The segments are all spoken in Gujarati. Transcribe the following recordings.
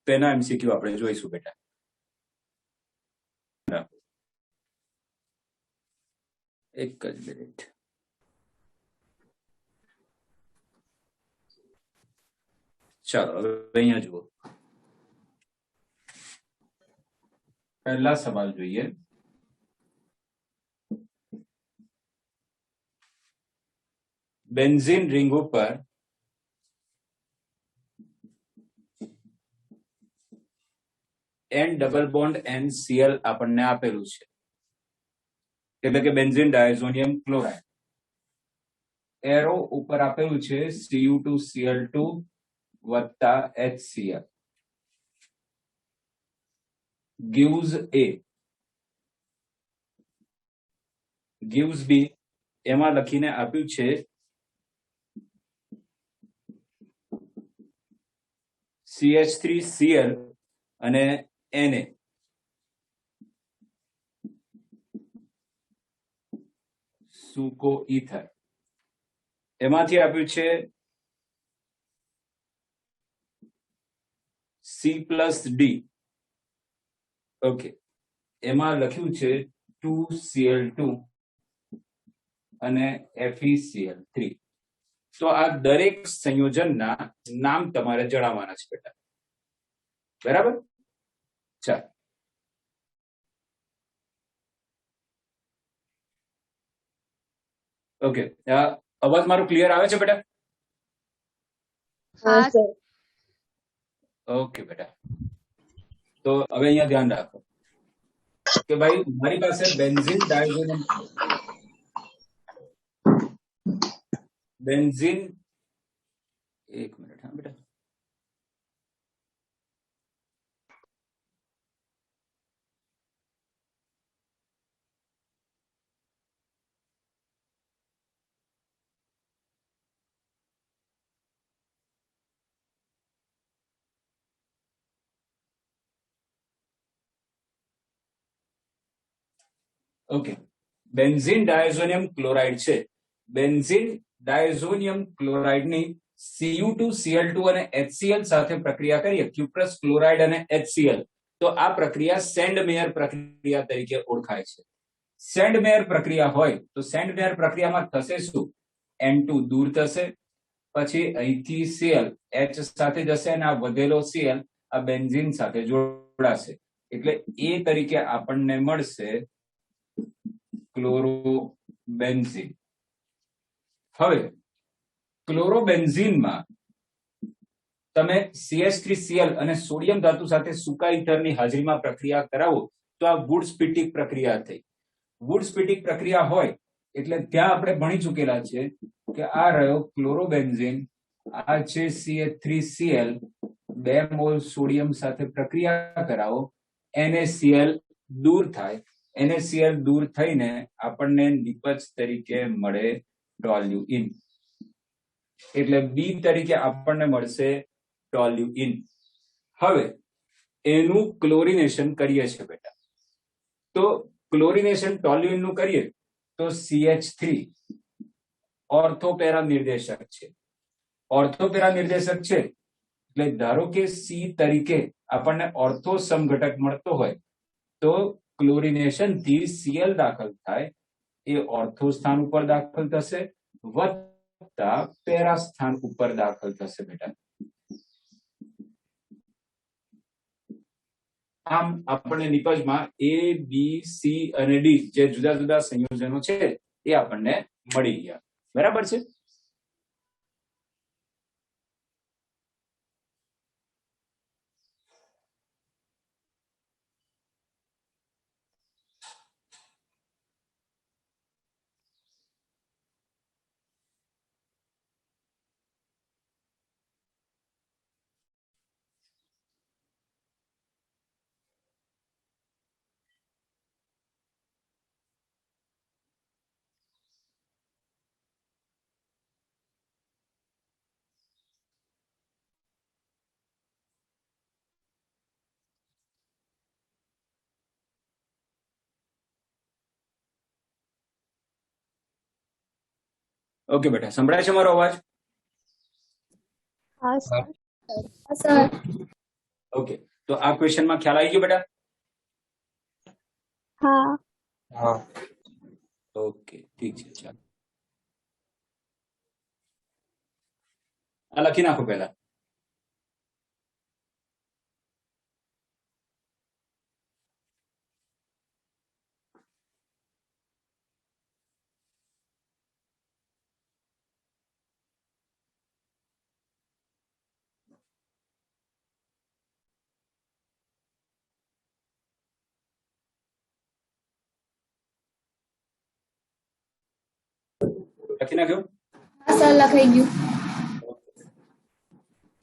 તો એના એમસીક્યુ આપણે જોઈશું બેટા. એક જ મિનિટ. ચાલો હવે અહીંયા જુઓ. પહેલા સવાલ જોઈએ. બેન્ઝીન રિંગ ઉપર N ડબલ બોન્ડ NCl આપણને આપેલું છે, એટલે કે બેન્ઝીન ડાયઝોનિયમ ક્લોરાઇડ. એરો ઉપર આપેલું છે Cu2Cl2 વત્તા HCl gives A gives B. એમાં લખીને આપ્યું છે CH3Cl અને Na સૂકો ઈથર. એમાંથી આપ્યું છે C+D. ઓકે, એમાં લખ્યું છે 2Cl2 અને FeCl3. તો આ દરેક સંયોજનના નામ તમારે જણાવવાના છે બેટા. બરાબર? ચાલો. ઓકે, અવાજ મારો ક્લિયર આવે છે બેટા? હા સર. ઓકે બેટા, તો હવે અહીંયા ધ્યાન રાખો કે ભાઈ મારી પાસે બેન્ઝીન ડાયઝોનિયમ બેન્ઝીન, એક મિનિટ હા બેટા. ઓકે, બેન્ઝીન ડાયઝોનિયમ ક્લોરાઇડ છે. બેન્ઝીન ડાયઝોનિયમ ક્લોરાઇડની Cu2Cl2 અને HCl સાથે પ્રક્રિયા કરીએ, ક્યુપ્રસ ક્લોરાઇડ અને HCl, તો આ પ્રક્રિયા સેન્ડ-મેયર પ્રક્રિયા તરીકે ઓળખાય છે. સેન્ડ-મેયર પ્રક્રિયા હોય તો સેન્ડ-મેયર પ્રક્રિયામાં થશે શું? N2 દૂર થશે, પછી અહીંથી Cl H સાથે જશે અને આ વધેલો Cl આ બેન્ઝીન સાથે જોડાશે, એટલે એ તરીકે આપણને મળશે ક્લોરોબેન્ઝીન. હવે ક્લોરોબેન્ઝીનમાં તમે CH3Cl અને સોડિયમ ધાતુ સાથે સૂકા ઈથરની હાજરીમાં પ્રક્રિયા કરાવો તો આ વુડ-સ્પિટિક પ્રક્રિયા થઈ. વુડ-સ્પિટિક પ્રક્રિયા હોય એટલે ત્યાં આપણે ભણી ચૂકેલા છે કે આ રહ્યો ક્લોરોબેન્ઝીન, આ છે CH3Cl, 2 મોલ સોડિયમ સાથે પ્રક્રિયા કરાવો, NaCl દૂર થાય, NaCl દૂર થઈને આપણને નિપજ તરીકે મળે ટોલ્યુઇન, એટલે બી તરીકે આપણને મળશે ટોલ્યુઇન. હવે એનું ક્લોરિનેશન કરીએ છીએ બેટા. તો ક્લોરિનેશન ટોલ્યુઇન નું કરીએ તો CH3 ઓર્થોપેરા નિર્દેશક છે. ઓર્થોપેરા નિર્દેશક છે એટલે ધારો કે C તરીકે આપણને ઓર્થો સમઘટક મળતો હોય તો ક્લોરિનેશન થી Cl દાખલ થાય, એ ઓર્થો સ્થાન ઉપર દાખલ થશે વત્તા પેરા સ્થાન ઉપર દાખલ થશે બેટા. આમ આપણને નિપજમાં A, B, C અને D જે જુદા જુદા સંયોજનો છે એ આપણને મળી ગયા. બરાબર છે? ઓકે બેટા, સંભળાય છે મારો અવાજ? હા સર. ઓકે, તો આ ક્વેશ્ચનમાં ખ્યાલ આવી ગયો બેટા? हाँ हाँ ઓકે, ઠીક છે, ચાલો આ લખી નાખો પહેલા. લખી નાખ્યો सर लखाई गયું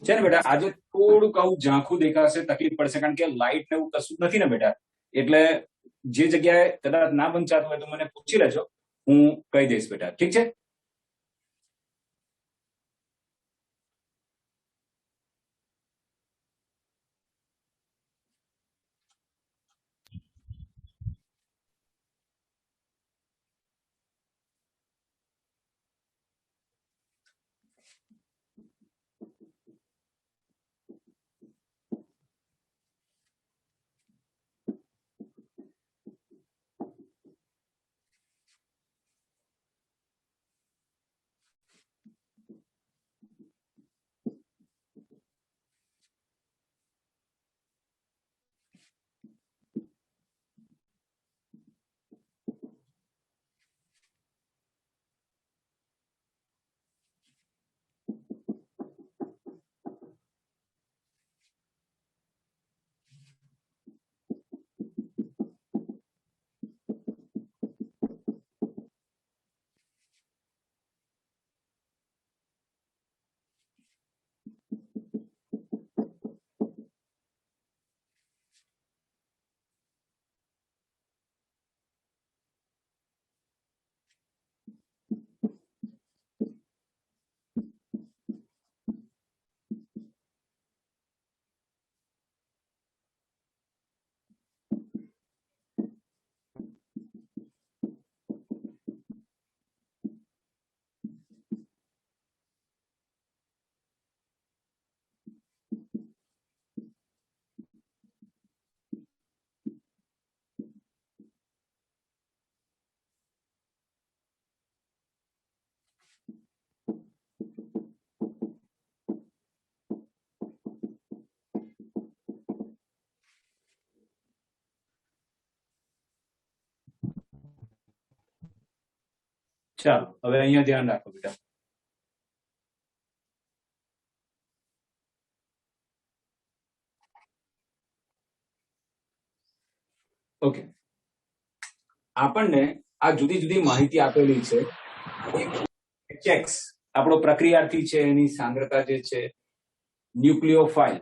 છે ને બેટા? આજે થોડુંક આવું ઝાંખું દેખાશે, તકલીફ પડશે, કારણ કે લાઇટ ને એવું કશું નથી ને બેટા, એટલે જે જગ્યાએ કદાચ ના વંચાતું હોય તો મને પૂછી લેજો, હું કહી દઈશ બેટા. ઠીક છે? ચાલો હવે અહીંયા ધ્યાન રાખો બેટા. ઓકે, આપણને આ જુદી જુદી માહિતી આપેલી છે. HX આપણો પ્રક્રિયાર્થી છે, એની સાંદ્રતા જે છે, ન્યુક્લિયોફાઇલ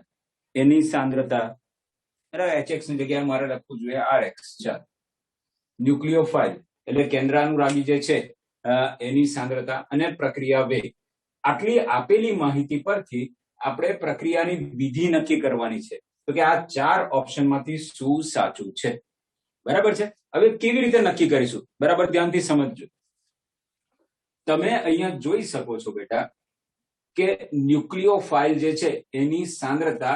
એની સાંદ્રતા, બરાબર, HX ની જગ્યાએ મારે લખવું જોઈએ RX. ચાલો, ન્યુક્લિયોફાઇલ એટલે કેન્દ્રાનુરાગી જે છે એની સાંદ્રતા અને પ્રક્રિયા વેગ, આટલી આપેલી માહિતી પરથી આપણે પ્રક્રિયાની વિધિ નક્કી કરવાની છે. તો કે આ 4 ઓપ્શનમાંથી શું સાચું છે, બરાબર છે? હવે કેવી રીતે નક્કી કરીશું, બરાબર ધ્યાનથી સમજજો. તમે અહીંયા જોઈ શકો છો બેટા કે ન્યુક્લિયોફાઇલ જે છે એની સાંદ્રતા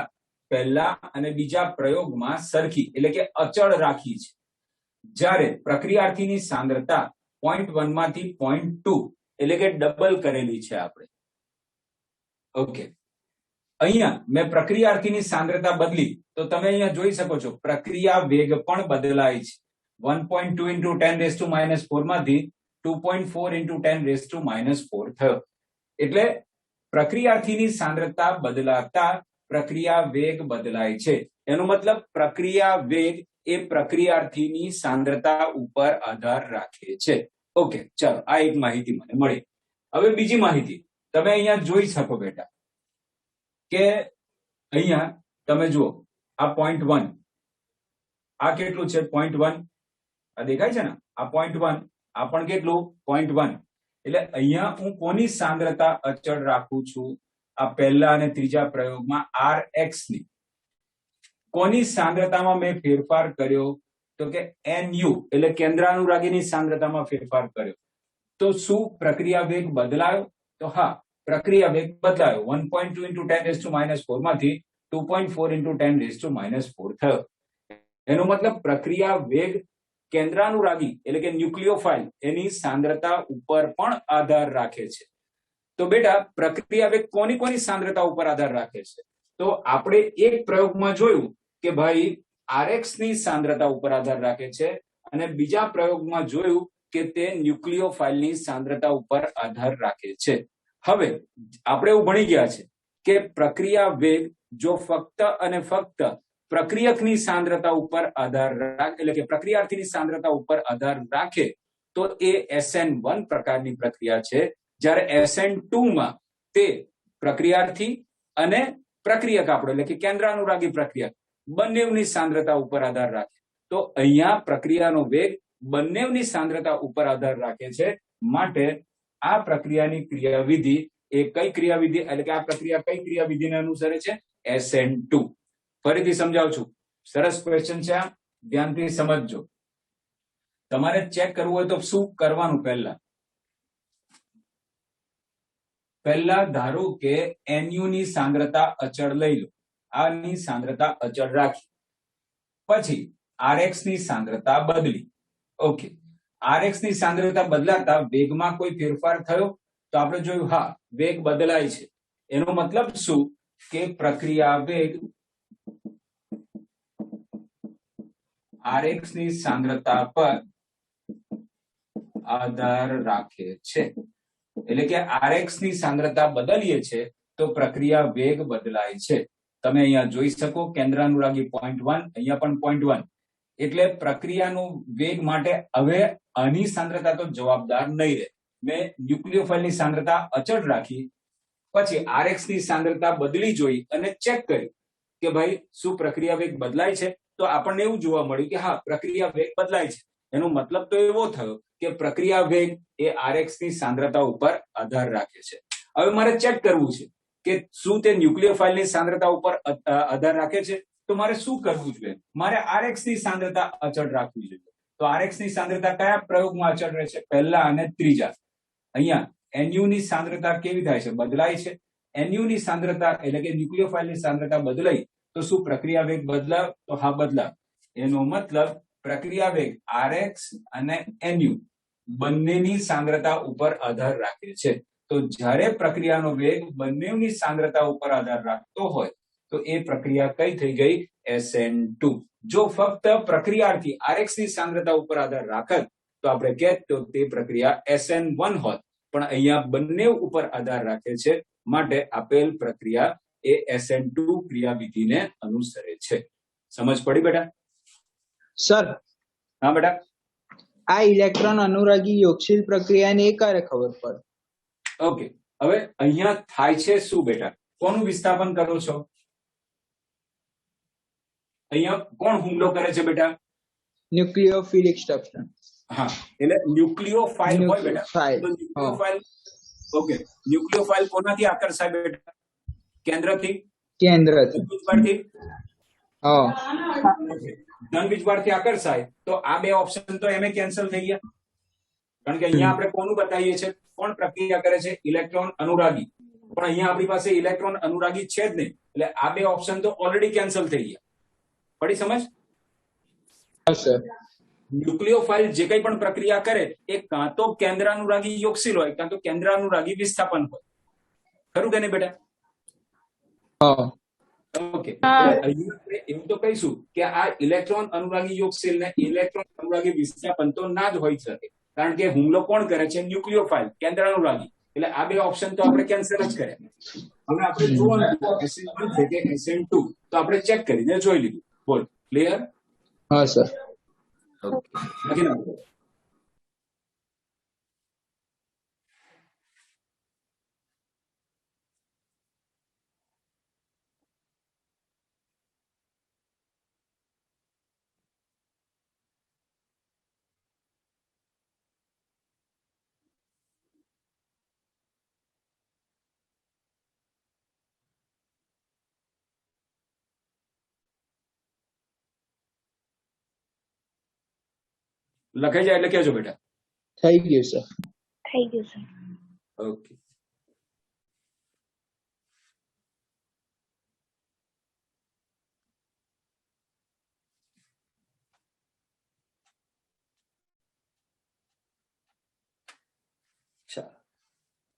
પહેલા અને બીજા પ્રયોગમાં સરખી એટલે કે અચળ રાખી છે, જ્યારે પ્રક્રિયાર્થીની સાંદ્રતા 0.1 માંથી 0.2 એટલે કે ડબલ કરેલી છે આપણે. ઓકે, અહીંયા મેં પ્રક્રિયાર્થીની સાંદ્રતા બદલી તો તમે અહીંયા જોઈ શકો છો પ્રક્રિયા વેગ પણ બદલાય છે. 1.2 into 10⁻⁴ માંથી 2.4 into 10⁻⁴ થયો. એટલે પ્રક્રિયાર્થીની સાંદ્રતા બદલાતા પ્રક્રિયા વેગ બદલાય છે. એનો મતલબ પ્રક્રિયા વેગ એ પ્રક્રિયાર્થીની સાંદ્રતા ઉપર આધાર રાખે છે. ઓકે, ચાલો આ એક માહિતી મને મળી. હવે બીજી માહિતી તમે અહીંયા જોઈ શકો બેટા કે અહીંયા તમે જુઓ આ 0.1, આ કેટલું છે 0.1, આ દેખાય છે ને, આ 0.1, આ પણ કેટલું 0.1. એટલે અહીંયા હું કોની સાંદ્રતા અચળ રાખું છું? આ પહેલા અને ત્રીજા પ્રયોગમાં RX ની. કોની સાંદ્રતામાં મેં ફેરફાર કર્યો? તો કે NU એટલે કેન્દ્રાનુરાગીની સાંદ્રતામાં ફેરફાર કર્યો. તો શું પ્રક્રિયા વેગ બદલાયો? તો હા, પ્રક્રિયા વેગ બદલાયો. 1.2 into 10⁻⁴ માંથી 2.4 into 10⁻⁴ થયો. એનો મતલબ પ્રક્રિયા વેગ કેન્દ્રાનુરાગી એટલે કે ન્યુક્લિયોફાઇલ એની સાંદ્રતા ઉપર પણ આધાર રાખે છે. તો બેટા પ્રક્રિયા વેગ કોની કોની સાંદ્રતા ઉપર આધાર રાખે છે? તો આપણે એક પ્રયોગમાં જોયું કે ભાઈ Rx ની સાંદ્રતા ઉપર આધાર રાખે છે અને બીજા પ્રયોગમાં જોયું કે તે ન્યુક્લિયોફાઇલની સાંદ્રતા ઉપર આધાર રાખે છે. હવે આપણે એવું ભણી ગયા છે કે પ્રક્રિયા વેગ જો ફક્ત અને ફક્ત પ્રક્રિયકની સાંદ્રતા ઉપર આધાર રાખે એટલે કે પ્રક્રિયાર્થીની સાંદ્રતા ઉપર આધાર રાખે તો એ SN1 પ્રકારની પ્રક્રિયા છે. જ્યારે SN2 માં તે પ્રક્રિયાર્થી અને પ્રક્રિયક આપણો એટલે કે કેન્દ્રાનુરાગી પ્રક્રિયા બંનેની સાંદ્રતા ઉપર આધાર રાખે. તો અહીંયા પ્રક્રિયાનો વેગ બંનેની સાંદ્રતા ઉપર આધાર રાખે છે. માટે આ પ્રક્રિયાની ક્રિયાવિધિ એ કઈ ક્રિયાવિધિ એટલે કે આ પ્રક્રિયા કઈ ક્રિયાવિધિને અનુસરે છે? SN2. ફરીથી સમજાવું છું. સરસ ક્વેશ્ચન છે આ, ધ્યાનથી સમજજો. તમારે ચેક કરવું હોય તો શું કરવાનું? પહેલા ધારો કે Nu ની સાંદ્રતા અચળ લઈ લો. આની સાંદ્રતા અચળ રાખી. પછી Rx ની સાંદ્રતા બદલી. ઓકે, Rx ની સાંદ્રતા બદલાતા વેગમાં કોઈ ફેરફાર થયો? તો આપણે જોયું હા, વેગ બદલાય છે. એનો મતલબ શું કે પ્રક્રિયા વેગ Rx ની સાંદ્રતા પર આધાર રાખે છે. એટલે કે Rx ની સાંદ્રતા બદલીએ છે તો પ્રક્રિયા વેગ બદલાય છે. તમે અહીંયા જોઈ શકો કેન્દ્રાનુરાગી 0.1, અહીંયા પણ 0.1. એટલે પ્રક્રિયાનું વેગ માટે હવે આની સાંદ્રતા તો જવાબદાર નહીં રહે. મેં ન્યુક્લિયોફાઇલની સાંદ્રતા અચળ રાખી, પછી Rx ની સાંદ્રતા બદલી જોઈ અને ચેક કરી કે ભાઈ શું પ્રક્રિયા વેગ બદલાય છે? તો આપણને એવું જોવા મળ્યું કે હા, પ્રક્રિયા વેગ બદલાય છે. એનો મતલબ તો એવો થયો કે પ્રક્રિયા વેગ એ Rx ની સાંદ્રતા ઉપર આધાર રાખે છે. હવે મારે ચેક કરવું છે કે શું તે ન્યુક્લિયોફાઇલની સાંદ્રતા ઉપર આધાર રાખે છે? તો મારે શું કરવું જોઈએ? મારે Rx ની સાંદ્રતા અચળ રાખવી જોઈએ. તો Rx ની સાંદ્રતા કયા પ્રયોગમાં અચળ રહે છે? પહેલા અને ત્રીજા. અહીંયા Nu ની સાંદ્રતા કેવી થાય છે? બદલાય છે. Nu ની સાંદ્રતા એટલે કે ન્યુક્લિયોફાઇલની સાંદ્રતા બદલાઈ તો શું પ્રક્રિયા વેગ બદલાવ? તો હા, બદલાવ. એનો મતલબ પ્રક્રિયા વેગ Rx અને Nu બંનેની સાંદ્રતા ઉપર આધાર રાખે છે. તો જ્યારે પ્રક્રિયાનો વેગ બંનેની સાંદ્રતા ઉપર આધાર રાખતો હોય તો એ પ્રક્રિયા કઈ થઈ ગઈ? SN2. જો ફક્ત પ્રક્રિયાર્થી Rx ની સાંદ્રતા ઉપર આધાર રાખત તો આપણે કહેત તો તે પ્રક્રિયા SN1 હોત. પણ અહીંયા બંને ઉપર આધાર રાખે છે માટે આપેલ પ્રક્રિયા એ SN2 ક્રિયાવિધિને અનુસરે છે. સમજ પડી બેટા? સર, હા બેટા. આ ઇલેક્ટ્રોન અનુરાગી યોગશીલ પ્રક્રિયાને એ ક્યારે ખબર પડે? ઓકે, હવે અહીંયા થાય છે શું બેટા? કોનું વિસ્થાપન કરો છો? અહીંયા કોણ હુમલો કરે છે બેટા? ન્યુક્લિયોફિલિક સબસ્ટન્સ. હા, એટલે ન્યુક્લિયોફાઇલ હોય બેટા. તો ન્યુક્લિયોફાઇલ, ઓકે, ન્યુક્લિયોફાઇલ કોનાથી આકર્ષાય બેટા? કેન્દ્રથી. કેન્દ્રથી. હા, ધન વીજભારથી આકર્ષાય તો આ બે ઓપ્શન તો એમે કેન્સલ થઈ ગયા. કારણ કે અહીંયા આપણે કોનું બતાવીએ છીએ? કોણ પ્રક્રિયા કરે છે? ઇલેક્ટ્રોન અનુરાગી. પણ અહીંયા આપણી પાસે ઇલેક્ટ્રોન અનુરાગી છે જ નહીં. એટલે આ બે ઓપ્શન તો ઓલરેડી કેન્સલ થઈ ગયા. પડી સમજ? ન્યુક્લિયોફાઇલ જે કંઈ પણ પ્રક્રિયા કરે એ કાં તો કેન્દ્રાનુરાગી યોગશીલ હોય કાં તો કેન્દ્રાનુરાગી વિસ્થાપન હોય. ખરું કે નહીં બેટા? ઓકે, અહીંયા એવું તો કહીશું કે આ ઇલેક્ટ્રોન અનુરાગી યોગશીલ ને ઇલેક્ટ્રોન અનુરાગી વિસ્થાપન તો ના જ હોઈ શકે. કારણ કે હુમલો કોણ કરે છે? ન્યુક્લિયોફાઇલ, કેન્દ્રાનુરાગી. એટલે આ બે ઓપ્શન તો આપણે કેન્સલ જ કર્યા. હવે આપણે જોવાનું SN1 છે કે SN2 તો આપણે ચેક કરીને જોઈ લીધું. બોલ, ક્લિયર? હા સર. ઓકે, લખી નાખો. લખાઈ જાય એટલે કહેજો બેટા. થઈ ગયું સર. થઈ ગયું સર. ઓકે.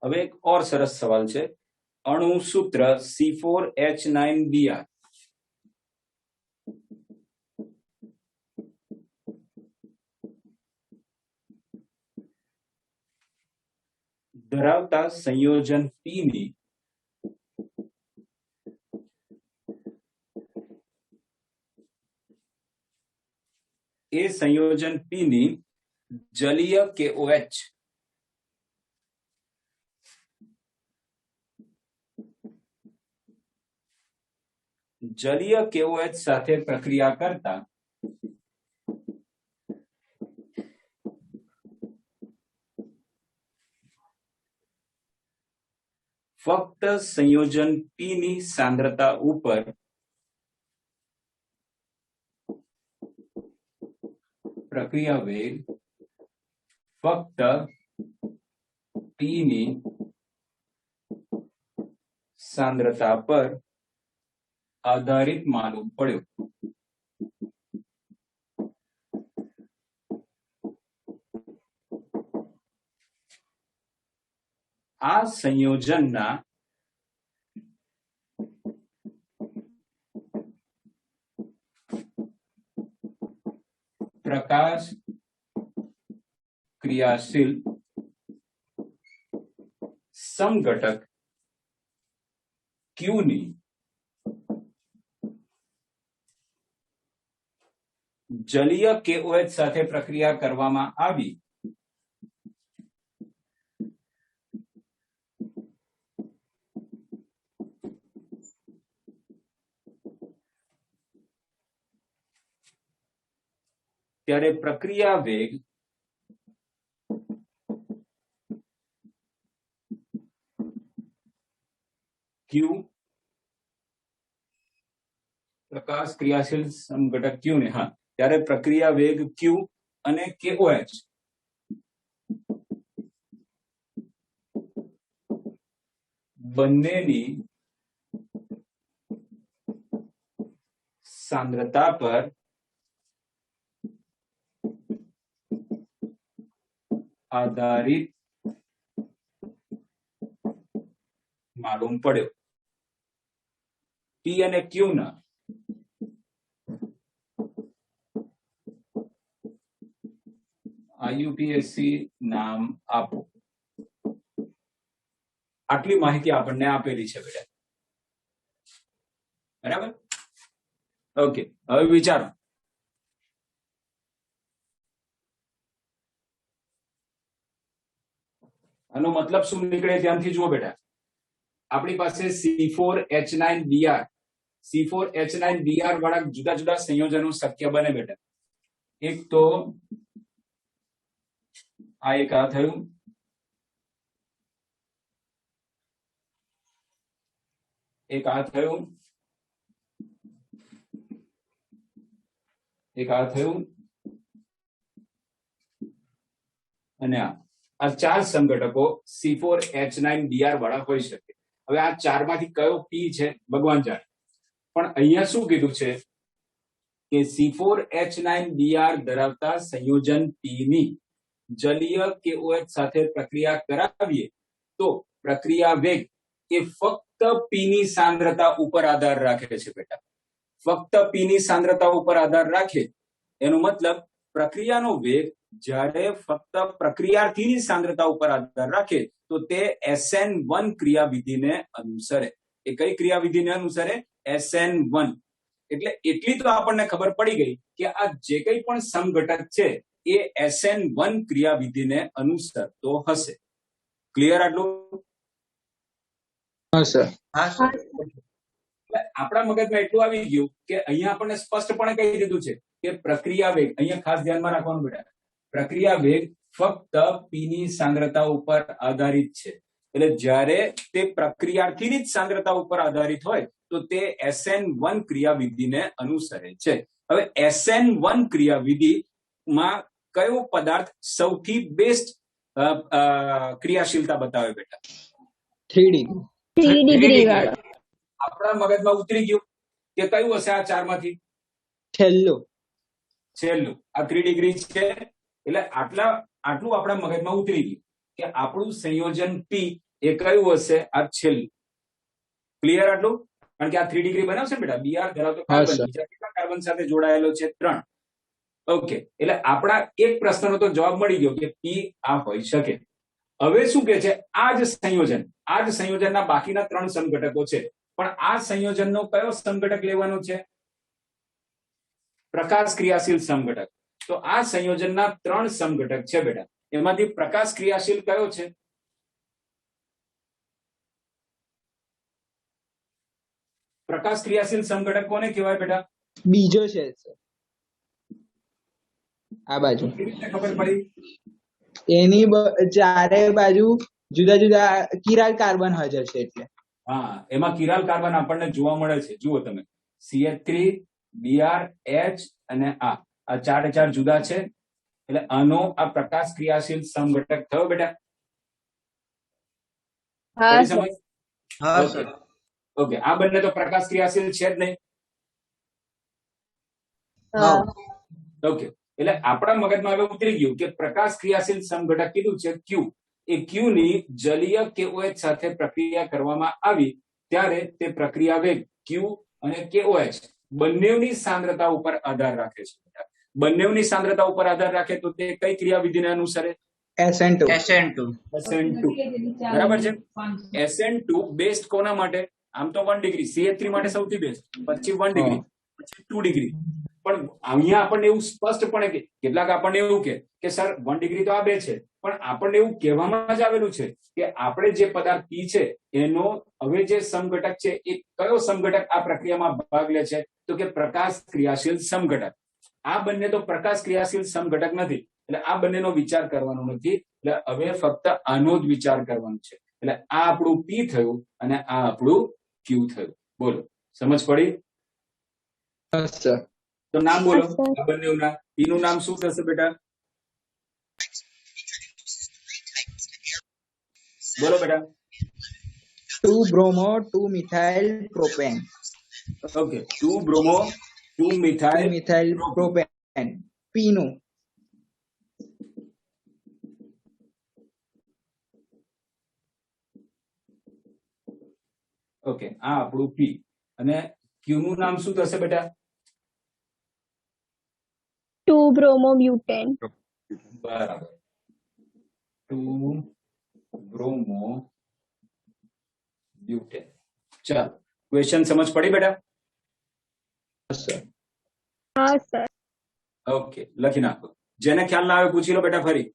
હવે એક ઓર સરસ સવાલ છે, અણુ સૂત્ર C4H9Br ધરાવતા સંયોજન P ની એ સંયોજન P ની જલીય KOH સાથે પ્રક્રિયા કરતા ફક્ત સંયોજન P ની સાંદ્રતા ઉપર પ્રક્રિયા વેગ ફક્ત P ની સાંદ્રતા પર આધારિત માલુમ પડ્યું. આ સંયોજનના પ્રકાશ ક્રિયાશીલ સમઘટક Q ની જલીય KOH સાથે પ્રક્રિયા કરવામાં આવી ત્યારે પ્રક્રિયા વેગ Q પ્રકાશ ક્રિયાશીલ સમઘટક Q ને ત્યારે પ્રક્રિયા વેગ Q અને KOH બંનેની સાંદ્રતા પર આધારિત માલુમ પડ્યો. P અને Q ના IUPAC નામ આપો. આટલી માહિતી આપણને આપેલી છે બેટા, બરાબર? ઓકે, હવે વિચારો. આનો મતલબ શું નીકળે ધ્યાનથી જુઓ બેટા. આપણી પાસે C4H9Br વાળા જુદા જુદા સંયોજનો શક્ય બને બેટા. એક તો આ એક આ થયું, એક આ થયું, એક આ થયું અને આ ચાર સંઘટકો C4H9Br વાળા હોઈ શકે. હવે આ ચાર માંથી કયો P છે ભગવાન જાણે, પણ અહીંયા શું કીધું છે કે C4H9Br ધરાવતા સંયોજન P ની જલીય KOH સાથે પ્રક્રિયા કરાવીએ તો પ્રક્રિયા વેગ એ ફક્ત P ની સાંદ્રતા ઉપર આધાર રાખે છે બેટા. ફક્ત P ની સાંદ્રતા ઉપર આધાર રાખે એનો મતલબ પ્રક્રિયાનો વેગ જ્યારે ફક્ત પ્રક્રિયાર્થીની સાંદ્રતા ઉપર આધાર રાખે તો તે SN1 ક્રિયાવિધિને અનુસરે. એ કઈ ક્રિયાવિધિને અનુસરે? SN1. એટલે એટલી તો આપણને ખબર પડી ગઈ કે આ જે કંઈ પણ સમઘટક છે એ SN1 ક્રિયાવિધિને અનુસરતો હશે. ક્લિયર આટલું? હા સર. આપણા મગજમાં એટલું આવી ગયું કે અહીંયા આપણને સ્પષ્ટપણે કહી દીધું છે કે પ્રક્રિયા વેગ, અહીંયા ખાસ ધ્યાનમાં રાખવાનું બેટા, પ્રક્રિયા વેગ ફક્ત P ની સાંદ્રતા ઉપર આધારિત છે. એટલે જ્યારે તે પ્રક્રિયાર્થીની જ સાંદ્રતા ઉપર આધારિત હોય તો તે SN1 ક્રિયાવિધિને અનુસરે છે. હવે SN1 ક્રિયાવિધિમાં કયો પદાર્થ સૌથી બેસ્ટ ક્રિયાશીલતા બતાવે બેટા? 3 ડિગ્રી વાળો. આપણા મગજમાં ઉતરી ગયું કે કયું હશે આ ચાર માંથી? છેલ્લું. આ 3 ડિગ્રી છે. એટલે આટલું આપણા મગજમાં ઉતરી ગયું કે આપણું સંયોજન P એ કયું હશે? આ છેલ્લું. ક્લિયર આટલું? કારણ કે આ 3 ડિગ્રી બનાવશે ને બેટા. બીઆર ધરાવતો હા, કાર્બન સર. બીજા કેટલા કાર્બન સાથે જોડાયેલો છે? 3. ઓકે, એટલે આપણા એક પ્રશ્નનો તો જવાબ મળી ગયો કે પી આ હોઈ શકે. હવે શું કે છે? આ જ સંયોજનના બાકીના 3 સમઘટકો છે, પણ આ સંયોજનનો કયો સમઘટક લેવાનો છે? પ્રકાશ ક્રિયાશીલ સમઘટક. તો આ સંયોજનના 3 સમઘટક છે બેટા, એમાંથી પ્રકાશ ક્રિયાશીલ કયો છે? પ્રકાશ ક્રિયાશીલ સમઘટક કોને કહેવાય બેટા? બીજો છે સર, આ બાજુ. કેવી રીતે ખબર પડી? એની ચારે બાજુ જુદા જુદા કિરાલ કાર્બન હાજર છે એટલે. હા, એમાં કિરાલ કાર્બન આપણને જોવા મળે છે. જુઓ તમે, CH3, Br, H અને આ ચારે ચાર જુદા છે, એટલે આનો આ પ્રકાશ ક્રિયાશીલ સમઘટક થયો બેટા. હા પડી સર. સમજ? ઓકે ઓકે, આ બંને તો પ્રકાશ ક્રિયાશીલ છે જ નહીં. હા. ઓકે, એટલે આપણા મગજમાં હવે ઉતરી ગયું કે પ્રકાશ ક્રિયાશીલ સમઘટક કીધું છે Q. એ Q ની જલીય KOH સાથે પ્રક્રિયા કરવામાં આવી ત્યારે તે પ્રક્રિયા વેગ Q અને KOH બંનેની સાંદ્રતા ઉપર આધાર રાખે છે. બંનેની સાંદ્રતા ઉપર આધાર રાખે તો તે કઈ ક્રિયાવિધિને અનુસરે? SN2. SN2. બરાબર છે. SN2 બેસ્ટ કોના માટે? આમ તો 1 ડિગ્રી. CH3 માટે સૌથી બેસ્ટ, પછી 1 ડિગ્રી, પછી 2 ડિગ્રી. પણ અહીંયા આપણને એવું સ્પષ્ટપણે કે કેટલાક આપણને એવું કે સર 1 ડિગ્રી તો આ બે છે, પણ આપણને એવું કહેવામાં જ આવેલું છે કે આપણે જે પદાર્થ પી છે એનો હવે જે સમઘટક છે એ કયો સમઘટક આ પ્રક્રિયામાં ભાગ લે છે? તો કે પ્રકાશ ક્રિયાશીલ સમઘટક. આ બંને તો પ્રકાશ ક્રિયાશીલ સમઘટક નથી, એટલે આ બંનેનો વિચાર કરવાનો નથી. એટલે હવે ફક્ત આનો જ વિચાર કરવાનો છે. એટલે આ આપણું પી થયું અને આ આપણું ક્યુ થયું. બોલો, સમજ પડી? સર. તો નામ બોલો હા, સર. આ બંનેના. પી નું નામ શું થશે બેટા? બોલો બેટા. 2 bromo 2 methyl propane. Okay, 2 bromo 2 2 methyl methyl propane. P નું ઓકે, આ આપણું પી. અને ક્યુ નું નામ શું થશે બેટા? 2 બ્રોમો બ્યુટેન. બરાબર, 2 બ્રોમો બ્યુટેન. ચાલો, ક્વેશ્ચન સમજ પડી બેટા? સર. હા સર. ઓકે, લખી નાખો. જેને ખ્યાલ ના આવે પૂછી લો બેટા ફરી.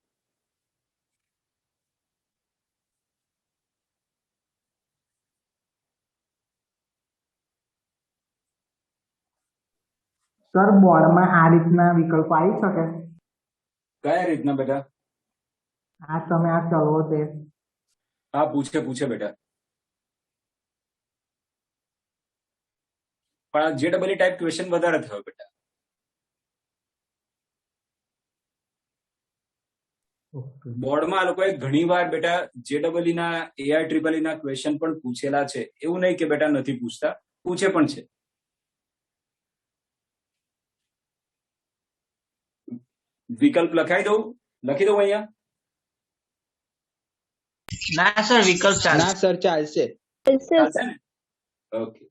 સર બોર્ડમાં આ રીતના વિકલ્પો આવી શકે? કયા રીતના બેટા? આ તમે આ ચલો તે હા, પૂછે બેટા. પણ આ JEE ટાઈપ ક્વેશ્ચન વધારે થયો બેટા. બોર્ડમાં આ લોકોએ ઘણીવાર બેટા JEE ના AIEEE ના ક્વેશ્ચન પણ પૂછેલા છે. એવું નહીં કે બેટા નથી પૂછતા, પૂછે પણ છે. વિકલ્પ લખી દઉં અહીંયા? ના સર, વિકલ્પ ચાલશે. ના સર, ચાલશે. ચાલશે ને? ઓકે.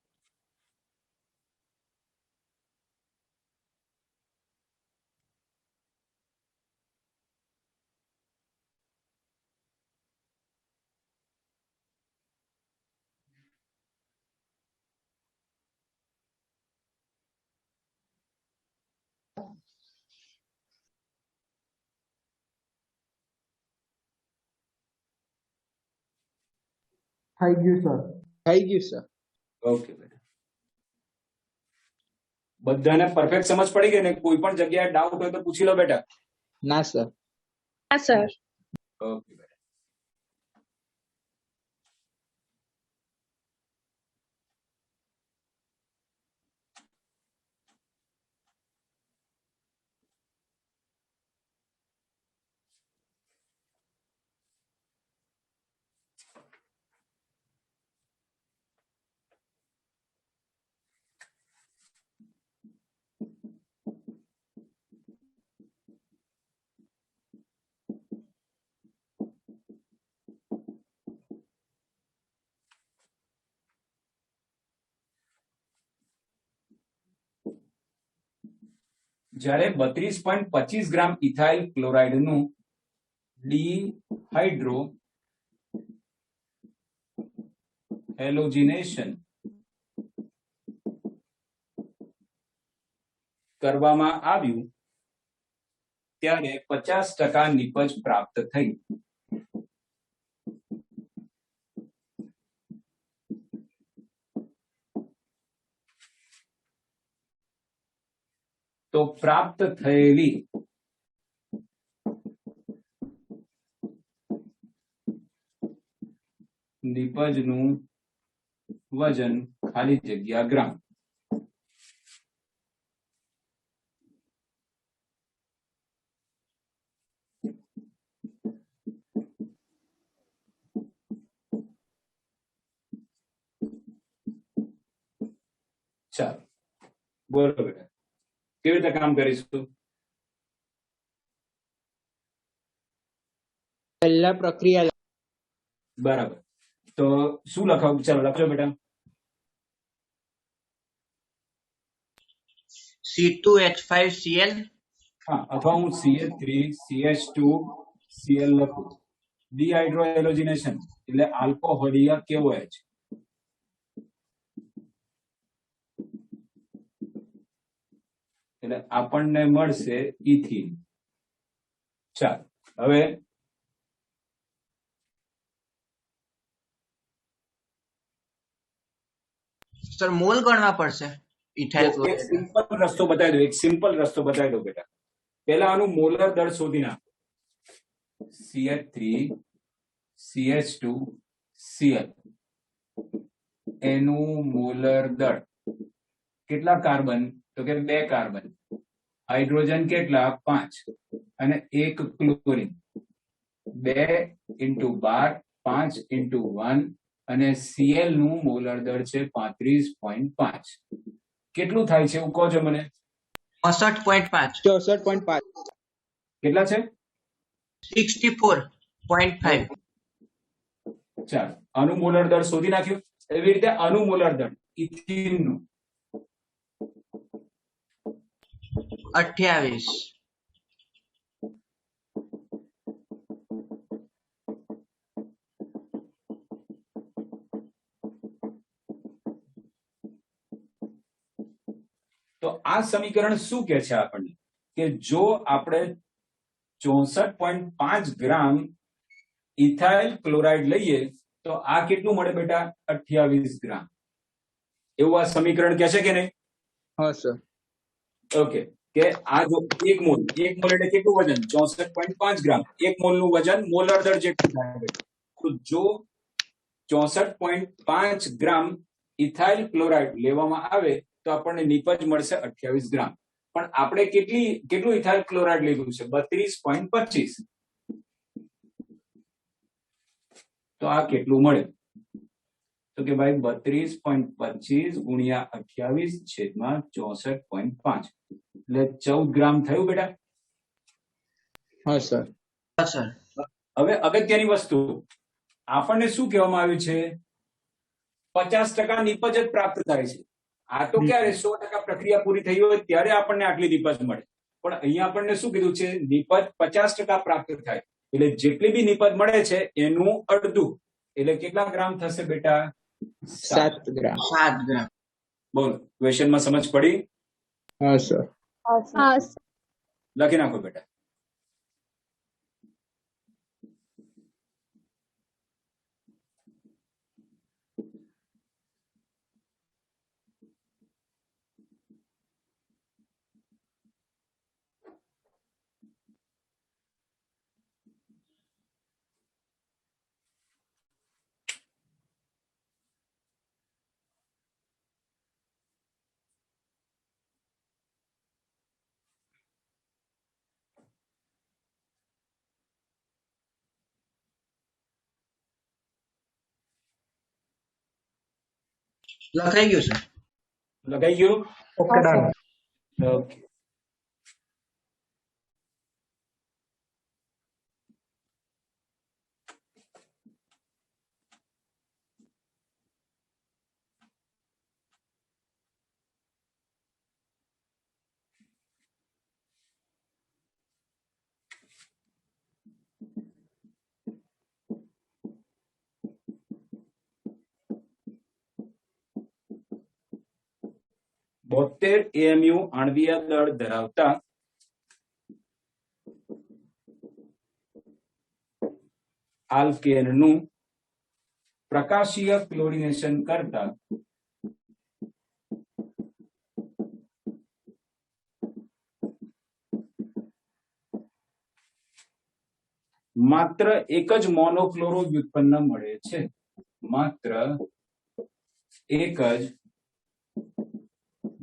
થઈ ગયું સર. થઈ ગયું સર. ઓકે બેટા, બધાને પરફેક્ટ સમજ પડી ગઈ ને? કોઈ પણ જગ્યાએ ડાઉટ હોય તો પૂછી લો બેટા. ના સર. હા સર. ઓકે બેટા. જ્યારે 32.25 ગ્રામ ઇથાઇલ ક્લોરાઇડનું ડિહાઇડ્રો હેલોજિનેશન કરવામાં આવ્યું ત્યારે 50% નિપજ પ્રાપ્ત થઈ. તો પ્રાપ્ત થયેલી નિપજનું વજન ખાલી જગ્યા ગ્રામ. ચાલો બોલો બેટા, કેવી રીતે કામ કરીશું? પહેલા પ્રક્રિયા બરાબર, તો શું લખાવું? ચાલો લખજો બેટા. C2H5Cl. હા, અથવા હું CH3CH2Cl લખું. ડિહાઇડ્રો હેલોજિનેશન એટલે આલ્કોહોલિયા KOH. એટલે આપણને મળશે ઇથિન. ચાલ હવે સર મોલ ગણવા પડશે ઇથાઇલ એક ક્લોરાઇડ. સિમ્પલ રસ્તો બતાવી દો, એક સિમ્પલ રસ્તો બતાવી દો બેટા. પહેલા આનું મોલર દળ શોધી નાખો. CH3CH2Cl એનું મોલર દળ કેટલા કાર્બન? તો કે 2 કાર્બન. હાઇડ્રોજન કેટલા? 5 અને 1 ક્લોરીન. 2 × 12 5 × 1 અને Cl નું મોલર દળ છે 35.5. કેટલું થાય છે એવું કહો છો મને? 62.5. 64.5. કેટલા છે? 64.5. ચાલો આનું મોલર દળ શોધી નાખ્યું. એવી રીતે આનું મોલર દળ ઇથિન નું 28. તો આ સમીકરણ શું કહે છે આપણને? કે જો આપણે 64.5 ગ્રામ ઇથાઇલ ક્લોરાઇડ લઈએ તો આ કેટલું મળે બેટા? 28 ગ્રામ. એવું આ સમીકરણ કહે છે કે નહીં? હા સર. ઓકે, કે આ જો 1 મોલ એટલે કેટલું વજન? 64.5 ગ્રામ. 1 મોલ નું વજન મોલર દળ જેટલું થાય બેટા. તો જો 64.5 ગ્રામ ઇથાઇલ ક્લોરાઇડ લેવામાં આવે તો આપણને નિપજ મળશે 28 ગ્રામ. પણ આપણે કેટલું ઇથાઇલ ક્લોરાઇડ લીધું છે? 32.25. તો આ કેટલું મળે? તો કે ભાઈ 32.25 ગુણ્યા 28/64.5 એટલે 14 ગ્રામ થયું બેટા. હા સર. હા સર. હવે અગત્યની વસ્તુ, આપણને શું કહેવામાં આવ્યું છે? 50% નિપજ જ પ્રાપ્ત થાય છે. આ તો ક્યારે 100% પ્રક્રિયા પૂરી થઈ હોય ત્યારે આપણને આટલી નિપજ મળે. પણ અહીંયા આપણને શું કીધું છે? નિપજ 50% પ્રાપ્ત થાય. એટલે જેટલી બી નિપજ મળે છે એનું અડધું એટલે કેટલા ગ્રામ થશે બેટા? 7 ગ્રામ. 7 ગ્રામ. બોલો, ક્વેશ્ચનમાં સમજ પડી? હા સર. હા સર. લખી નાખો બેટા. લખાઈ ગયું સર. લગાઈ ગયું? Okay done. ઓકે. 72 AMU આણ્વીય દળ ધરાવતા આલ્કેનનું પ્રકાશીય ક્લોરિનેશન કરતા માત્ર એક જ મોનોક્લોરો વ્યુત્પન્ન મળે છે. માત્ર એક જ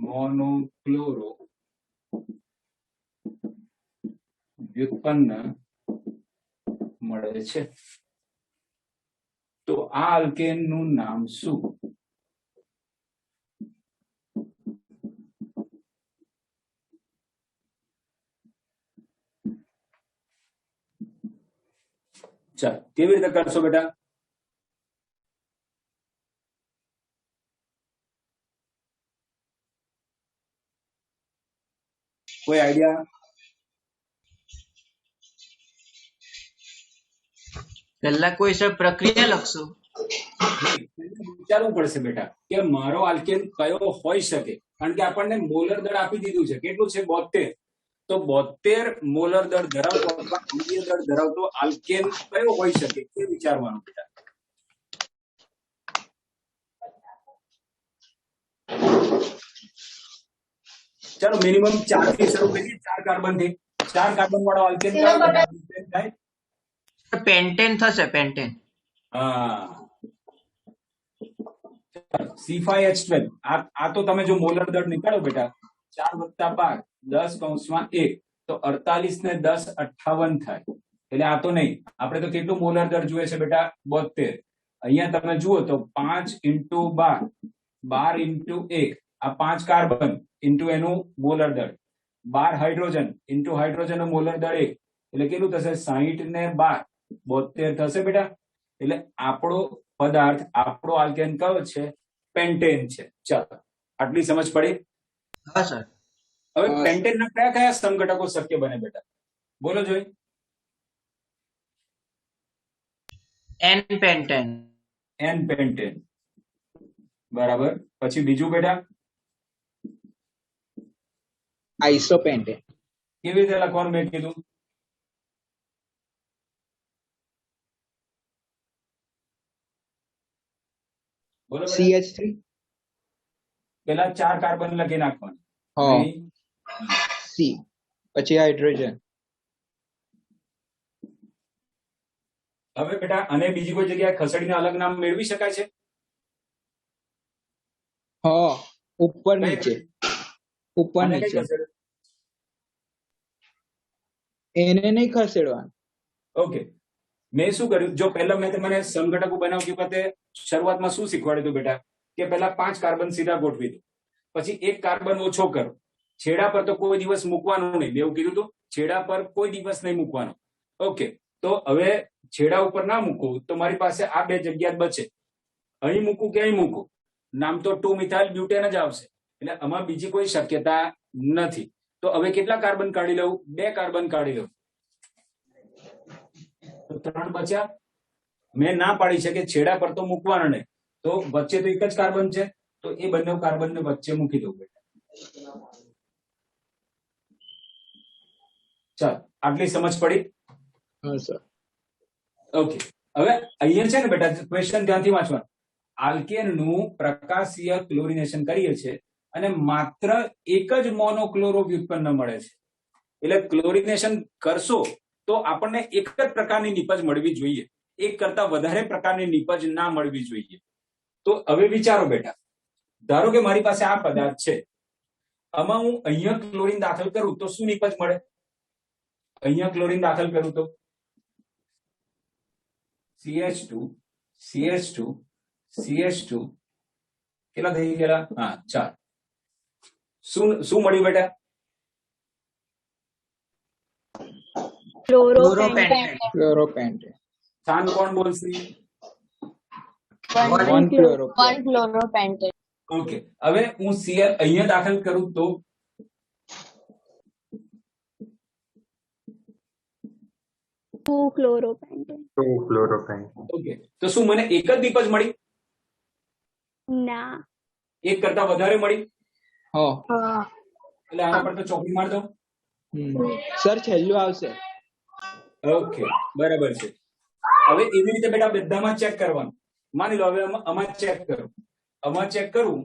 મોનોક્લોરો વ્યુત્પન્ન મળે છે. તો આ આલ્કેનનું નામ શું? ચાલો કેવી રીતે કરશો બેટા? કોઈ આઈડિયા? પહેલા કોઈ સર પ્રક્રિયા લખશું. વિચારવું પડશે બેટા કે મારો આલ્કેન કયો હોઈ શકે, કારણ કે આપણને મોલર દળ આપી દીધું છે. કેટલું છે? 72. તો 72 મોલર દળ ધરાવતો અથવા આણ્વીય દળ ધરાવતો આલ્કેન કયો હોઈ શકે તે વિચારવાનું બેટા. ચાલો મિનિમમ 4 થી શરૂ કરીએ. 4 કાર્બન થી. 4 કાર્બન વાળો આલ્કેન કયો થાય? પેન્ટેન થશે, પેન્ટેન. હા, C5H12. આ તો તમે જો મોલર દળ નીકાળો બેટા 4 + 5 10 કૌંસમાં 1 તો 48 ને 10 58 થાય. એટલે આ તો નહીં, આપણે તો કેટલું મોલર દળ જોઈએ છે બેટા? 72. અહીંયા તમે જુઓ તો 5 × 12 12 × 1 આ 5 કાર્બન ઇન્ટુ એનું મોલર દળ, 12 હાઇડ્રોજન ઇન્ટુ હાઇડ્રોજન નું મોલર દળ 1 એટલે કેટલું થશે? 60 ને 12 72 થશે બેટા. એટલે આપણો પદાર્થ, આપણો આલ્કેન કયો છે? પેન્ટેન છે. ચાલો આટલી સમજ પડી? હા સર. હવે પેન્ટેન ના કયા કયા સમઘટકો શક્ય બને બેટા? બોલો જોઈ. N pentane. એન પેન્ટેન બરાબર. પછી બીજું બેટા આઇસોપેન્ટેન. કેવી રીતે લખવાનું મેં કીધું? બોલો બેટા. CH3. પેલા 4 કાર્બન લખી નાખવાનું. હા. નહીં? C. પછી હાઇડ્રોજન. હવે બેટા અને બીજી કોઈ જગ્યાએ ખસેડીને અલગ નામ મેળવી શકાય છે? હા, ઉપર નીચે. ઉપર આને કઈ નીચે. ખસેડો? એને નહીં ખસેડવાનું. ઓકે, મેં શું કર્યું? જો પહેલા મેં તમને સમઘટકો બનાવતી વખતે શરૂઆતમાં શું શીખવાડ્યું હતું બેટા? કે પહેલા 5 કાર્બન સીધા ગોઠવી દો, પછી 1 કાર્બન ઓછો કરો. છેડા પર તો કોઈ દિવસ મૂકવાનું નહીં, મેં એવું કીધું હતું. છેડા પર કોઈ દિવસ નહીં મૂકવાનો. ઓકે, તો હવે છેડા ઉપર ના મૂકું તો મારી પાસે આ 2 જગ્યા જ બચે. અહીં મૂકું કે અહીં મૂકું, નામ તો 2 મિથાઇલ બ્યુટેન જ આવશે. એટલે આમાં બીજી કોઈ શક્યતા નથી. તો હવે કેટલા કાર્બન કાઢી લઉં? 2 કાર્બન કાઢી લઉં તો 3 બચ્યા. મેં ના પાડી છે કે છેડા પર તો મૂકવાના નહીં, તો વચ્ચે તો એક જ કાર્બન છે, તો એ બંને કાર્બન ને વચ્ચે મૂકી દઉં બેટા. ચાલ આટલી સમજ પડી? હા સર. ઓકે, હવે અહીંયા છે ને બેટા ક્વેશ્ચન ધ્યાનથી વાંચવાનું. આલ્કેનનું પ્રકાશીય ક્લોરિનેશન કરીએ છીએ અને માત્ર એક જ મોનોક્લોરો વ્યુત્પન્ન મળે છે. એટલે ક્લોરિનેશન કરશો તો આપણને એક જ પ્રકારની નીપજ મળવી જોઈએ, એક કરતા વધારે પ્રકારની નીપજ ના મળવી જોઈએ. તો હવે વિચારો બેટા, ધારો કે મારી પાસે આ પદાર્થ છે, આમાં હું અહીંયા ક્લોરીન દાખલ કરું તો શું નીપજ મળે? અહીંયા ક્લોરીન દાખલ કરું તો CH2 CH2 CH2 કેટલા થઈ ગયા? હા 4. શું મળ્યું બેટા? ક્લોરોપેન્ટેન. ક્લોરોપેન્ટેન. સ્થાન કોણ બોલશે? 1 ક્લોરોપેન્ટેન. ક્લોરોપેન્ટેન. ઓકે, હવે હું Cl અહીંયા દાખલ કરું તો ટુ ક્લોરોપેન્ટેન. ઓકે, તો શું મને એક જ નીપજ મળી? ના. એક કરતા વધારે મળી? હો એટલે આના પર તો ચોકડી માર દો. સર છેલ્લું આવશે. ઓકે, બરાબર છે. હવે એવી રીતે બેટા બધામાં ચેક કરવાનું. માની લો હવે આમાં ચેક કરો, આમાં ચેક કરું.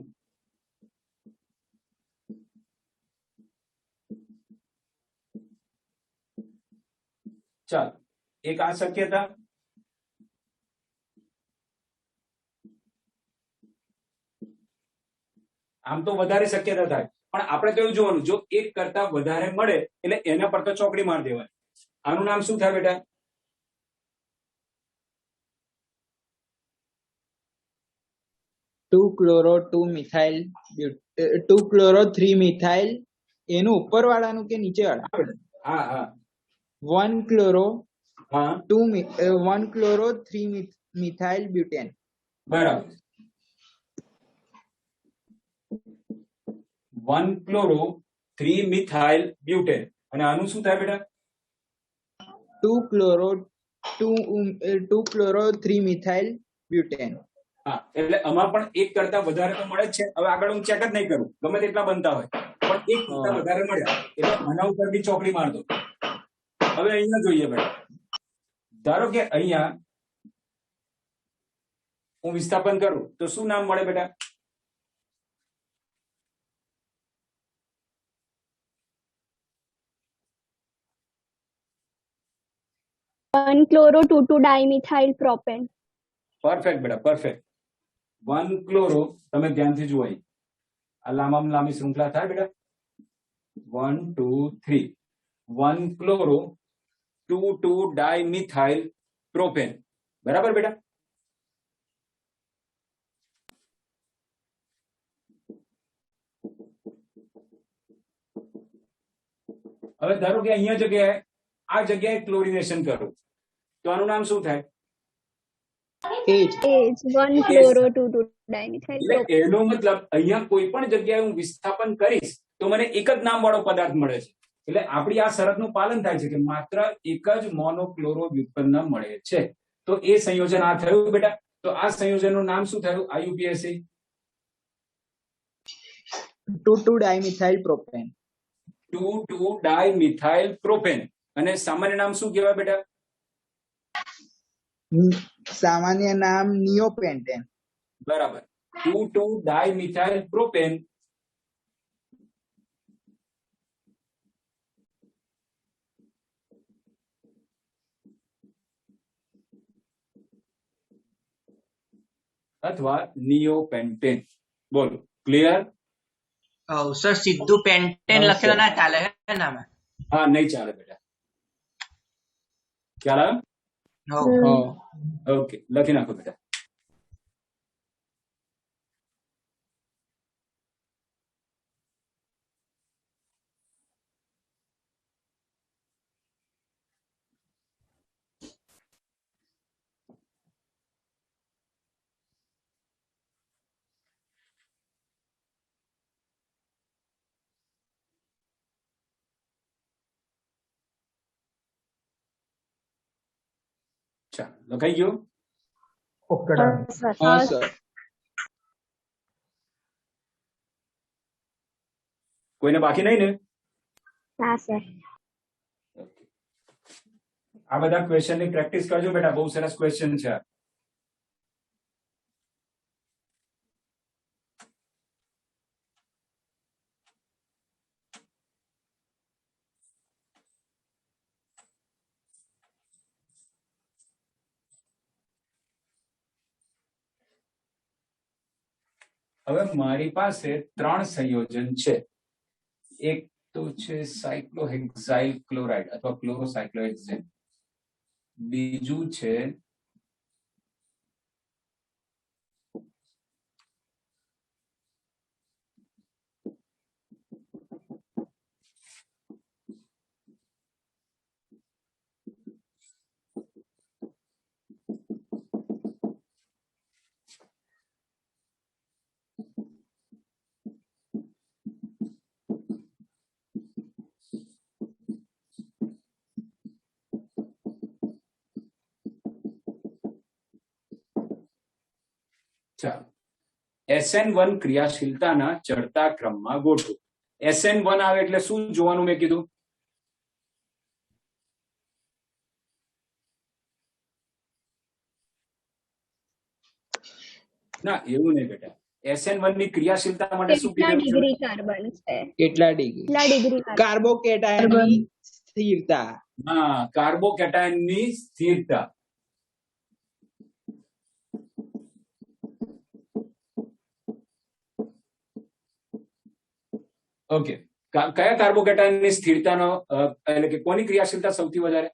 ચાલ, એક આ શક્યતા, આમ તો વધારે શક્યતા થાય, પણ આપણે તો એવું જોવાનું, જો એક કરતા વધારે મળે એટલે એના પર તો ચોકડી માર દેવાની. આનું નામ શું થાય બેટા? 2-chloro 2-methyl 2-chloro 3-methyl એનું ઉપર વાળાનું કે નીચે વાળા? હા હા 1-chloro હા 1-chloro 3-methyl butane. બરાબર. 1-chloro 3-methyl butane. અને આનું શું થાય બેટા? 2-chloro 3-methyl butane. હા, એટલે આમાં પણ એક કરતા વધારે તો મળે જ છે. હવે આગળ હું ચેક જ નહીં કરું, ગમે તેટલા બનતા હોય, પણ એક કરતા વધારે મળ્યા એટલે આના ઉપર બી ચોકડી માર દો. હવે અહીંયા જોઈએ બેટા, ધારો કે અહીંયા હું વિસ્થાપન કરું તો શું નામ મળે બેટા? One chloro 2,2-dimethyl propane. Perfect બેટા, પરફેક્ટ. 1-chloro, તમે ધ્યાનથી જુઓ, અહીં આ લાંબામાં લાંબી શૃંખલા થાય બેટા. 1 2 3. 1-chloro 2,2-dimethyl propane. બરાબર બેટા? હવે ધારો કે અહીંયા જગ્યાએ આ જગ્યાએ ક્લોરિનેશન કરું તો આનું નામ શું થાય? એજ Age 1 chloro 2,2-dimethyl એટલે propane. એનો મતલબ અહીંયા કોઈ પણ જગ્યાએ હું વિસ્થાપન કરીશ તો મને એક જ નામ વાળો પદાર્થ મળે છે. એટલે આપણી આ શરતનું પાલન થાય છે કે માત્ર એક જ મોનોક્લોરો વ્યુત્પન્ન મળે છે. તો એ સંયોજન આ થયું બેટા. તો આ સંયોજનનું નામ શું થયું આયુપીએસસી? 2,2-dimethyl propane. 2,2-dimethyl propane. અને સામાન્ય નામ શું કહેવાય બેટા? સામાન્ય નામ નિયોપેન્ટેન. બરાબર. 2,2-dimethyl propane અથવા નિયોપેન્ટેન. બોલો, ક્લિયર? સર સીધું પેન્ટેન હા, લખેલો સર. ના ચાલે હે ને આમાં? હા, નહીં ચાલે બેટા. ખ્યાલ આવ્યો? હો. ઓકે, લખી નાખો બેટા. ચાલો, લખાઈ ગયું? Okay done. હા સર. કોઈને બાકી નહીં ને? હા સર. Okay. આ બધા ક્વેશ્ચનની પ્રેક્ટિસ કરજો બેટા, બહુ સરસ ક્વેશ્ચન છે આ. હવે મારી પાસે 3 સંયોજન છે. એક તો છે સાયક્લોહેક્સાઇલ ક્લોરાઇડ અથવા ક્લોરોસાયક્લોહેક્સેન. બીજું છે ચાલો SN1 ક્રિયાશીલતાના ચડતા ક્રમમાં ગોઠવો. SN1 આવે એટલે શું જોવાનું મેં કીધું? ના એવું નહીં બેટા. SN1 ની ક્રિયાશીલતા માટે શું કેટલા કીધું? ડિગ્રી કાર્બન છે? કેટલા ડિગ્રી? કેટલા ડિગ્રી કાર્બન? કાર્બોકેટાયનની સ્થિરતા. હા, કાર્બોકેટાયનની સ્થિરતા. ઓકે, કયા કાર્બોકેટાયનની સ્થિરતાનો એટલે કે કોની ક્રિયાશીલતા સૌથી વધારે?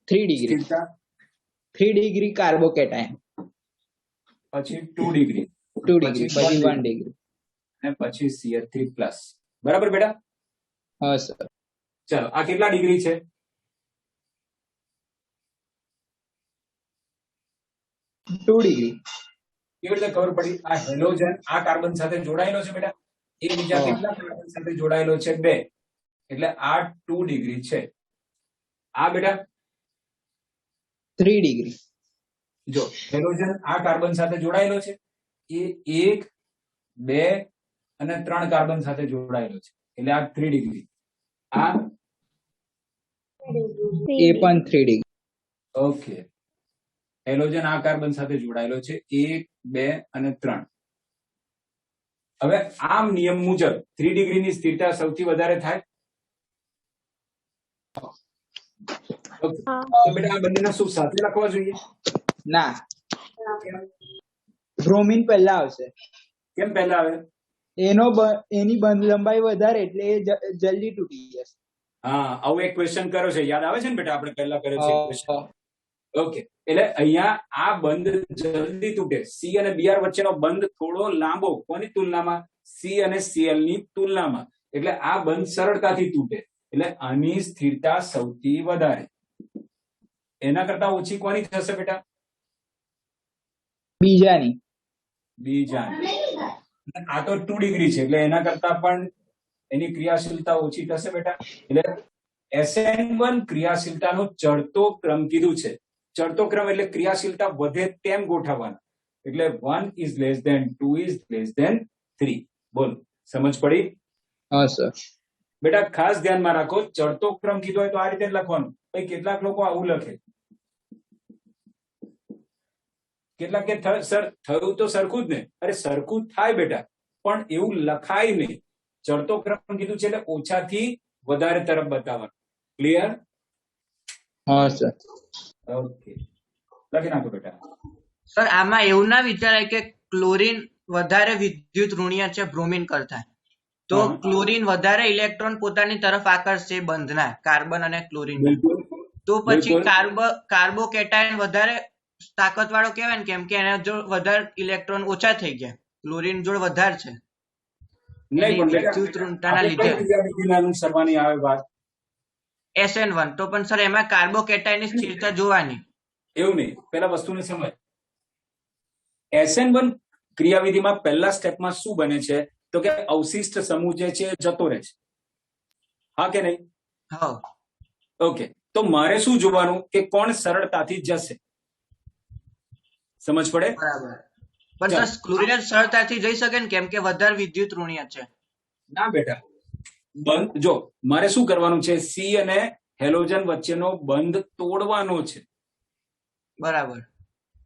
3 ડિગ્રી. સ્થિરતા 3 ડિગ્રી કાર્બોકેટાયન, પછી 2 ડિગ્રી, 2 ડિગ્રી, પછી 1 ડિગ્રી, અને પછી CH3+. બરાબર બેટા? હા સર. ચાલો, આ કેટલા ડિગ્રી છે? Two degree. કેવી રીતે ખબર પડી? આ હેલોજન આ કાર્બન સાથે જોડાયેલો છે બેટા. એ બીજા હા. કેટલા કાર્બન સાથે જોડાયેલો છે? 2. એટલે આ 2 ડિગ્રી છે. આ બેટા 3 ડિગ્રી. જો હેલોજન આ કાર્બન સાથે જોડાયેલો છે, એ 1, 2 અને 3 કાર્બન સાથે જોડાયેલો છે, એટલે આ 3 ડિગ્રી. આ એ પણ 3 ડિગ્રી. ઓકે, હેલોજન આ કાર્બન સાથે જોડાયેલો છે 1, 2 અને 3. હવે આમ નિયમ મુજબ 3 ડિગ્રીની સ્થિરતા સૌથી વધારે થાય. Okay. હા. તો બેટા આ બંનેના શું સાથે લખવા જોઈએ? ના, બ્રોમિન પહેલા આવશે. કેમ પહેલા આવે? એની બંધ લંબાઈ વધારે એટલે એ જલ્દી તૂટી જશે. હા, આવો એક ક્વેશ્ચન કર્યો છે, યાદ આવે છે ને બેટા? આપણે પહેલા કર્યો છે ક્વેશ્ચન. હા. ઓકે, એટલે અહીંયા આ બંધ જલ્દી તૂટે. સી અને બીઆર વચ્ચેનો બંધ થોડો લાંબો, કોની તુલનામાં? સી અને સીએલ ની તુલનામાં. એટલે આ બંધ સરળતાથી તૂટે, એટલે આની સ્થિરતા સૌથી વધારે. એના કરતા ઓછી કોની થશે બેટા? બીજાની. બીજાની. આ તો 2 ડિગ્રી છે, એટલે એના કરતા પણ એની ક્રિયાશીલતા ઓછી થશે બેટા. એટલે SN1 ક્રિયાશીલતાનો ચડતો ક્રમ કીધું છે. ચડતો ક્રમ એટલે ક્રિયાશીલતા વધે તેમ ગોઠવવાનો. એટલે 1 is less than 2 is less than 3. બોલ, સમજ પડી? હા સર. બેટા ખાસ ધ્યાનમાં રાખો, ચડતો ક્રમ કીધો હોય તો આ રીતે જ લખવાનું. ભાઈ કેટલાક લોકો આવું લખે, કેટલાક કે સર થયું તો સરખું જ ને. અરે સરખું થાય બેટા, પણ એવું લખાય નહીં. ચડતો ક્રમ કીધું છે એટલે ઓછાથી વધારે તરફ બતાવવાનું. ક્લિયર? હા સર. ઓકે, લખી નાખો બેટા. સર આમાં એવું ના વિચારાય કે ક્લોરીન વધારે વિદ્યુત ઋણીય છે બ્રોમિન કરતા, તો હા. ક્લોરીન વધારે ઇલેક્ટ્રોન પોતાની તરફ આકર્ષશે બંધના, કાર્બન અને ક્લોરીન. બિલકુલ. તો પછી બિલકુલ. કાર્બોકેટાયન વધારે તાકાત વાળો કહેવાય ને, કેમ કે એના જો વધારે ઇલેક્ટ્રોન ઓછા થઈ ગયા, ક્લોરીન જોડે વધારે છે. નહીં એની પણ બેટા, વિદ્યુત ઋણતાના આપણે લીધે કઈ ક્રિયાવિધિને અનુસરવાની આવે વાત? SN1. તો પણ સર એમાં કાર્બોકેટાયનની સ્થિરતા જોવાની. એવું નહીં, પેલા વસ્તુને સમજ. SN1 ક્રિયાવિધિમાં પહેલા સ્ટેપમાં શું બને છે? તો કે અવશિષ્ટ સમૂહ જે છે એ જતો રહે છે. હા કે નહીં? હા, ઓકે, તો મારે શું જોવાનું કે કોણ સરળતાથી જશે? સમજ પડે? બરાબર. પણ ચાલો. સર ક્લોરીન સરળતાથી જઈ શકે ને, કેમ કે વધારે વિદ્યુત ઋણીય છે. ના બેટા, બંધ જો મારે શું કરવાનું છે? સી અને હેલોજન વચ્ચેનો બંધ તોડવાનો છે. બરાબર.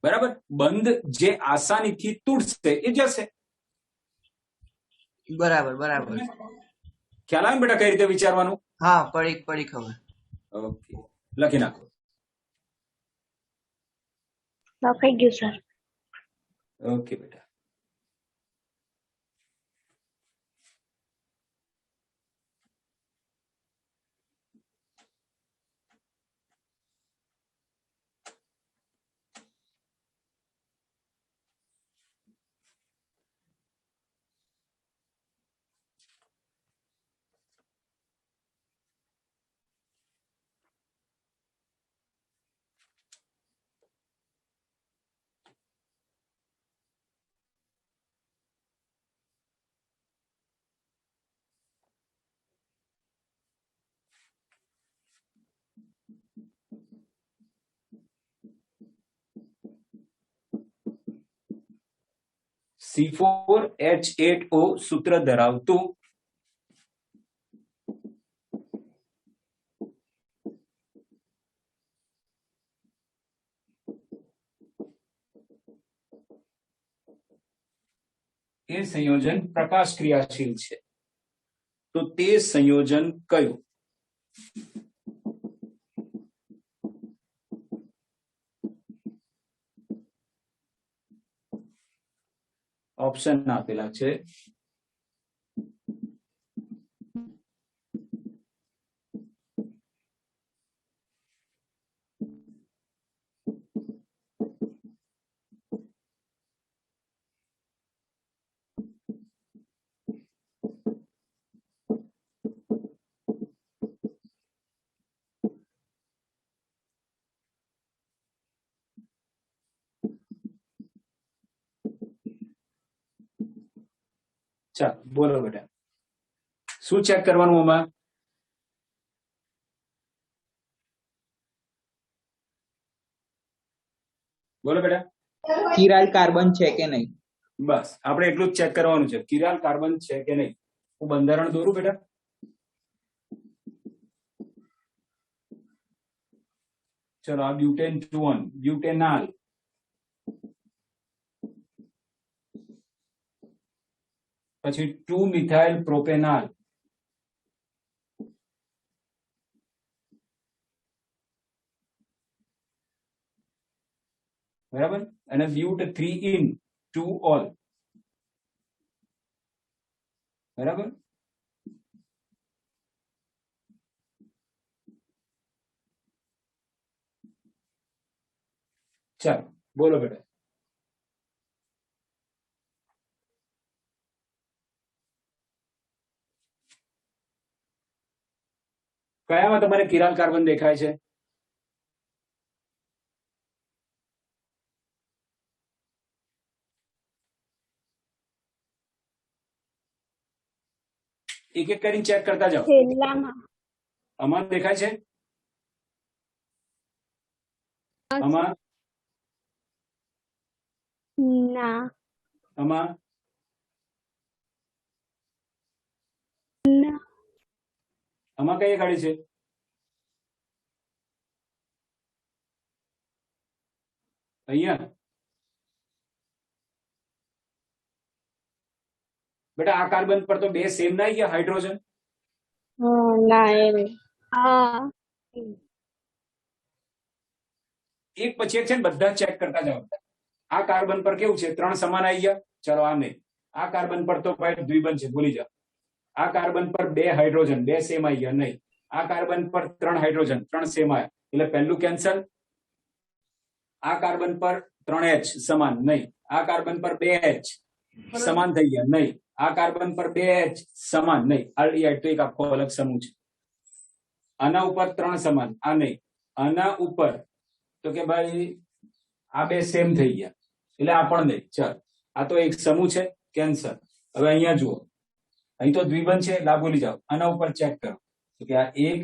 બરાબર? બંધ જે આસાનીથી તૂટશે એ જશે. બરાબર. બરાબર. ખ્યાલ આવે ને બેટા કઈ રીતે વિચારવાનું? હા, પડી ખબર. ઓકે, લખી નાખો. લખાઈ ગયું સર. ઓકે બેટા. C4H8O સૂત્ર ધરાવતું એ સંયોજન પ્રકાશ ક્રિયાશીલ છે, તો તે સંયોજન કયું? ઓપ્શન આપેલા છે. ચાલો બોલો બેટા, શું ચેક કરવાનું આમાં? બોલો બેટા. કિરાલ કાર્બન છે કે નહીં? બસ આપણે એટલું જ ચેક કરવાનું છે, કિરાલ કાર્બન છે કે નહીં. હું બંધારણ દોરું બેટા. ચલો આ બ્યુટેન 2 બ્યુટેનાલ, પછી 2 મિથાઇલ પ્રોપેનાલ, બરાબર, અને બ્યુટ 3 ઇન 2 ઓલ, બરાબર. ચાલો બોલો બેટા. કયામાં તમારે કિરાલ કાર્બન દેખાય છે? એક એક કરીને ચેક કરતા જાઓ. છેલ્લામાં. આમાં દેખાય છે? આમાં? ના. આમાં? ના. આમાં કઈ ગાડી છે? અહીંયા બેટા આ કાર્બન પર તો બે સેમ ના ગયા હાઇડ્રોજન. ના એમ. હા. એક પછી એક છે ને બધા ચેક કરતા જાઓ. આ કાર્બન પર કેવું છે? 3 સમાન આવી ગયા. ચલો આ નહીં. આ કાર્બન પર તો ભાઈ દ્વિબંધ છે, ભૂલી જાઓ. આ કાર્બન પર 2 હાઇડ્રોજન 2 સેમ આવી ગયા નહીં. આ કાર્બન પર 3 હાઇડ્રોજન 3 સેમ આવ્યા, એટલે પહેલું કેન્સલ. આ કાર્બન પર 3H સમાન નહીં. આ કાર્બન પર 2H સમાન થઈ ગયા નહીં. આ કાર્બન પર 2H સમાન નહીં. આલ્ડીહાઇડ તો એક આખો અલગ સમૂહ છે. આના ઉપર 3 સમાન, આ નહીં. આના ઉપર તો કે ભાઈ આ 2 સેમ થઈ ગયા, એટલે આ પણ નહીં. ચાલ આ તો એક સમૂહ છે, કેન્સલ. હવે અહીંયા જુઓ, અહીં તો દ્વિબંધ છે, એટલે આ ભૂલી જાઓ. આના ઉપર ચેક કરો તો કે આ 1,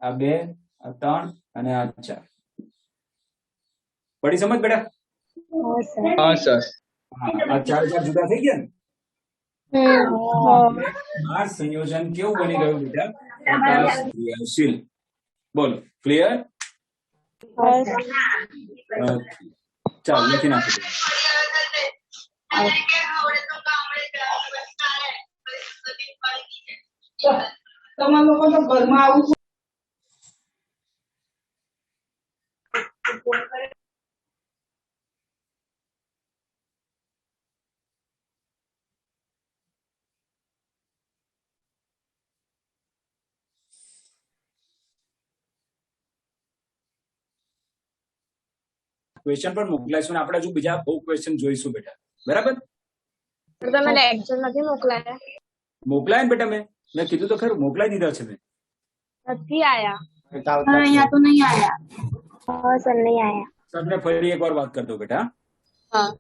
આ 2, આ 3 અને આ 4. પડી સમજ બેટા? હા સર. આ 4 જુદા થઈ ગયા ને. આ સંયોજન કેવું બની ગયું બેટા? પ્રકાશ ક્રિયાશીલ. બોલો ક્લિયર? ચાલો લખી નાખો. તમારા લોકો તો ઘરમાં આવું છે. ક્વેશ્ચન પણ મોકલાઈશું ને આપણે હજુ બીજા બહુ ક્વેશ્ચન જોઈશું બેટા, બરાબર? તમે લેક્ચર નથી મોકલાયા? મોકલાય ને બેટા, મેં કીધું તો ખરું, મોકલાઈ દીધા છે મેં. નથી આયા. અહીંયા તો નહીં આયા. હા સર નહીં આયા. સર ફરી એકવાર વાત કરતો બેટા. હા.